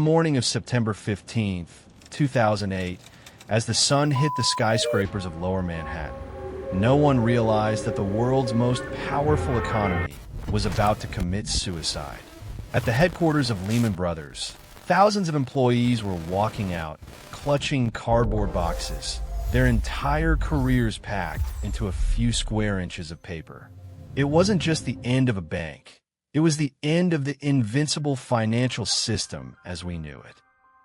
morning of September 15th, 2008, as the sun hit the skyscrapers of Lower Manhattan, no one realized that the world's most powerful economy was about to commit suicide. At the headquarters of Lehman Brothers, thousands of employees were walking out, clutching cardboard boxes, their entire careers packed into a few square inches of paper. It wasn't just the end of a bank. It was the end of the invincible financial system as we knew it.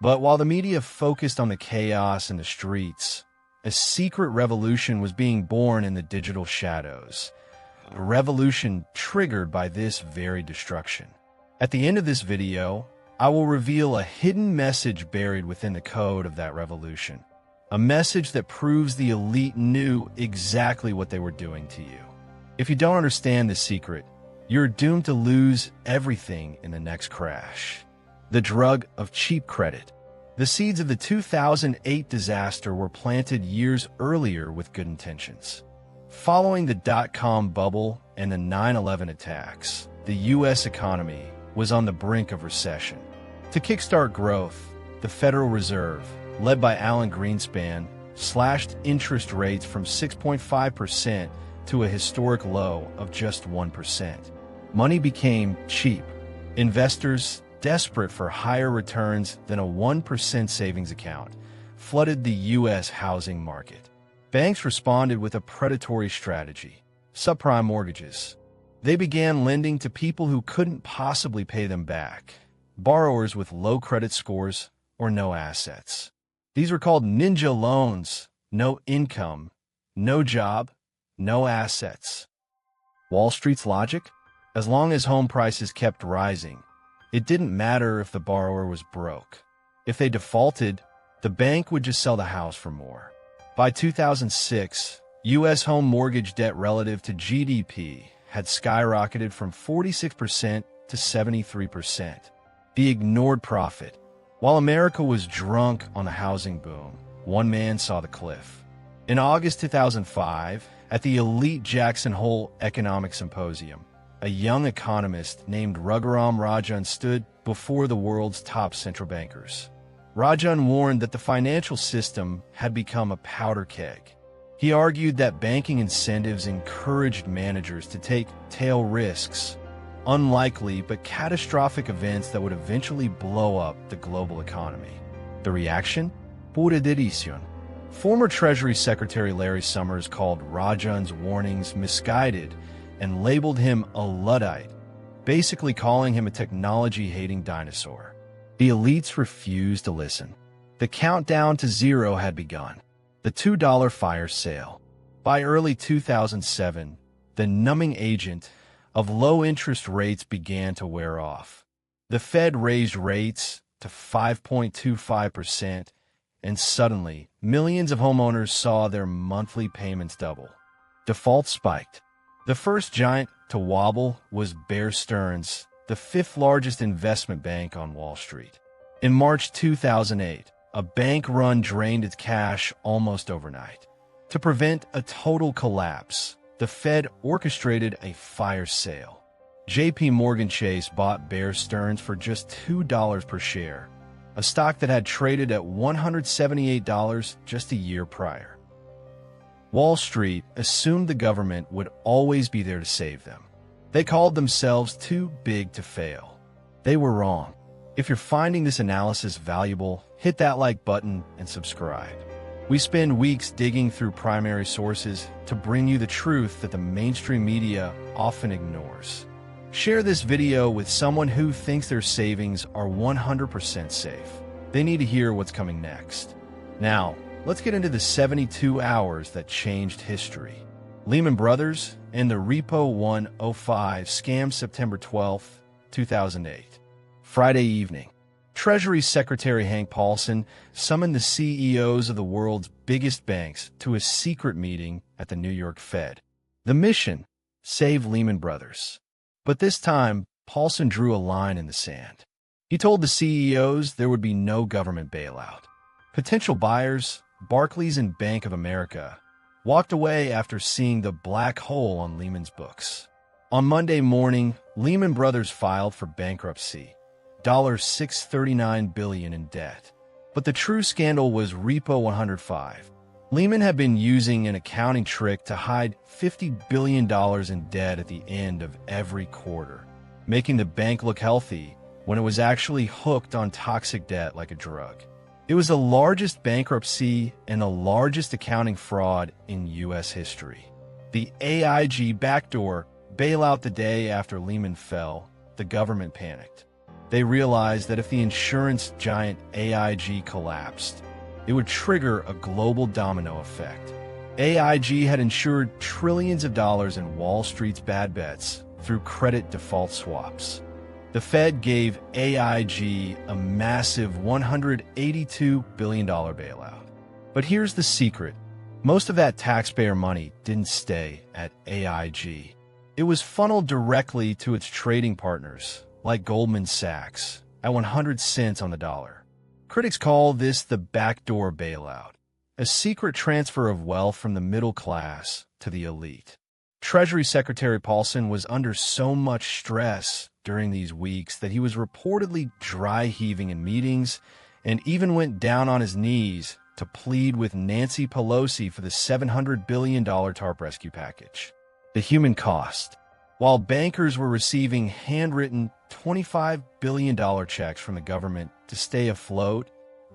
But while the media focused on the chaos in the streets, a secret revolution was being born in the digital shadows, a revolution triggered by this very destruction. At the end of this video, I will reveal a hidden message buried within the code of that revolution. A message that proves the elite knew exactly what they were doing to you. If you don't understand this secret, you're doomed to lose everything in the next crash. The drug of cheap credit. The seeds of the 2008 disaster were planted years earlier with good intentions. Following the dot-com bubble and the 9/11 attacks, the U.S. economy was on the brink of recession. To kickstart growth, the Federal Reserve, led by Alan Greenspan, slashed interest rates from 6.5% to a historic low of just 1%. Money became cheap. Investors, desperate for higher returns than a 1% savings account, flooded the U.S. housing market. Banks responded with a predatory strategy: subprime mortgages. They began lending to people who couldn't possibly pay them back, borrowers with low credit scores or no assets. These were called ninja loans: no income, no job, no assets. Wall Street's logic? As long as home prices kept rising, it didn't matter if the borrower was broke. If they defaulted, the bank would just sell the house for more. By 2006, U.S. home mortgage debt relative to GDP had skyrocketed from 46% to 73%. The ignored profit. While America was drunk on the housing boom, one man saw the cliff. In August 2005, at the elite Jackson Hole Economic Symposium, a young economist named Raghuram Rajan stood before the world's top central bankers. Rajan warned that the financial system had become a powder keg. He argued that banking incentives encouraged managers to take tail risks, unlikely but catastrophic events that would eventually blow up the global economy. The reaction? Pura derision. Former Treasury Secretary Larry Summers called Rajan's warnings misguided and labeled him a Luddite, basically calling him a technology-hating dinosaur. The elites refused to listen. The countdown to zero had begun. The $2 fire sale. By early 2007, the numbing agent of low interest rates began to wear off. The Fed raised rates to 5.25%, and suddenly, millions of homeowners saw their monthly payments double. Defaults spiked. The first giant to wobble was Bear Stearns, the fifth largest investment bank on Wall Street. In March 2008, a bank run drained its cash almost overnight. To prevent a total collapse, the Fed orchestrated a fire sale. J.P. Morgan Chase bought Bear Stearns for just $2 per share, a stock that had traded at $178 just a year prior. Wall Street assumed the government would always be there to save them. They called themselves too big to fail. They were wrong. If you're finding this analysis valuable, hit that like button and subscribe. We spend weeks digging through primary sources to bring you the truth that the mainstream media often ignores. Share this video with someone who thinks their savings are 100% safe. They need to hear what's coming next. Now, let's get into the 72 hours that changed history. Lehman Brothers and the Repo 105 scam, September 12, 2008. Friday evening, Treasury Secretary Hank Paulson summoned the CEOs of the world's biggest banks to a secret meeting at the New York Fed. The mission? Save Lehman Brothers. But this time, Paulson drew a line in the sand. He told the CEOs there would be no government bailout. Potential buyers, Barclays and Bank of America, walked away after seeing the black hole on Lehman's books. On Monday morning, Lehman Brothers filed for bankruptcy. $639 billion in debt. But the true scandal was Repo 105. Lehman had been using an accounting trick to hide $50 billion in debt at the end of every quarter, making the bank look healthy when it was actually hooked on toxic debt like a drug. It was the largest bankruptcy and the largest accounting fraud in U.S. history. The AIG backdoor bailout. The day after Lehman fell, the government panicked. They realized that if the insurance giant AIG collapsed, it would trigger a global domino effect. AIG had insured trillions of dollars in Wall Street's bad bets through credit default swaps. The Fed gave AIG a massive $182 billion bailout. But here's the secret. Most of that taxpayer money didn't stay at AIG. It was funneled directly to its trading partners, like Goldman Sachs, at 100 cents on the dollar. Critics call this the backdoor bailout, a secret transfer of wealth from the middle class to the elite. Treasury Secretary Paulson was under so much stress during these weeks that he was reportedly dry heaving in meetings and even went down on his knees to plead with Nancy Pelosi for the $700 billion TARP rescue package. The human cost. While bankers were receiving handwritten $25 billion checks from the government to stay afloat,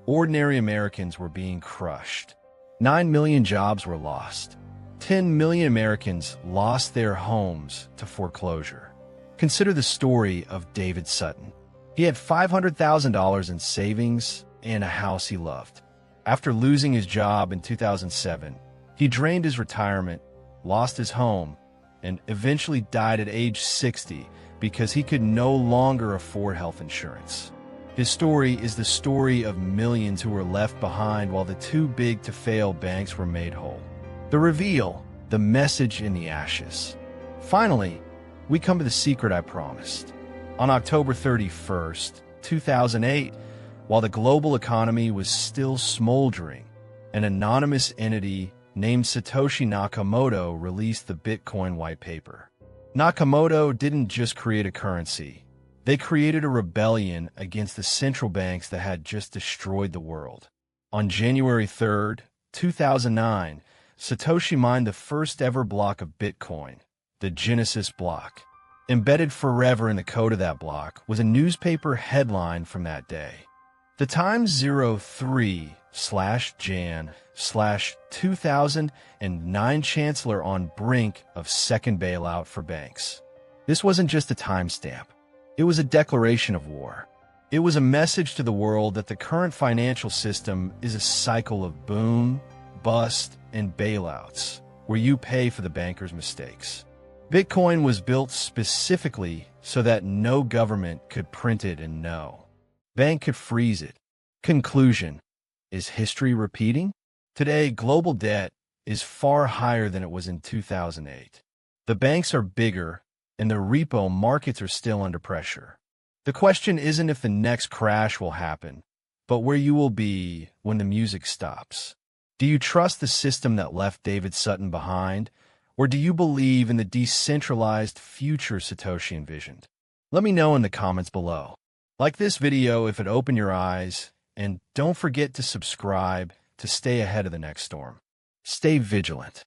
ordinary Americans were being crushed. 9 million jobs were lost. 10 million Americans lost their homes to foreclosure. Consider the story of David Sutton. He had $500,000 in savings and a house he loved. After losing his job in 2007, he drained his retirement, lost his home, and eventually died at age 60 because he could no longer afford health insurance. His story is the story of millions who were left behind while the too big to fail banks were made whole. The reveal, the message in the ashes. Finally, we come to the secret I promised. On October 31st, 2008, while the global economy was still smoldering, an anonymous entity named Satoshi Nakamoto released the Bitcoin white paper. Nakamoto didn't just create a currency. They created a rebellion against the central banks that had just destroyed the world. On January 3rd, 2009, Satoshi mined the first ever block of Bitcoin, the Genesis block. Embedded forever in the code of that block was a newspaper headline from that day. The Times 03/Jan/2009 Chancellor on brink of second bailout for banks. This wasn't just a timestamp. It was a declaration of war. It was a message to the world that the current financial system is a cycle of boom, bust, and bailouts, where you pay for the banker's mistakes. Bitcoin was built specifically so that no government could print it and no bank could freeze it. Conclusion: is history repeating? Today, global debt is far higher than it was in 2008. The banks are bigger, and the repo markets are still under pressure. The question isn't if the next crash will happen, but where you will be when the music stops. Do you trust the system that left David Sutton behind, or do you believe in the decentralized future Satoshi envisioned? Let me know in the comments below. Like this video if it opened your eyes, and don't forget to subscribe to stay ahead of the next storm. Stay vigilant.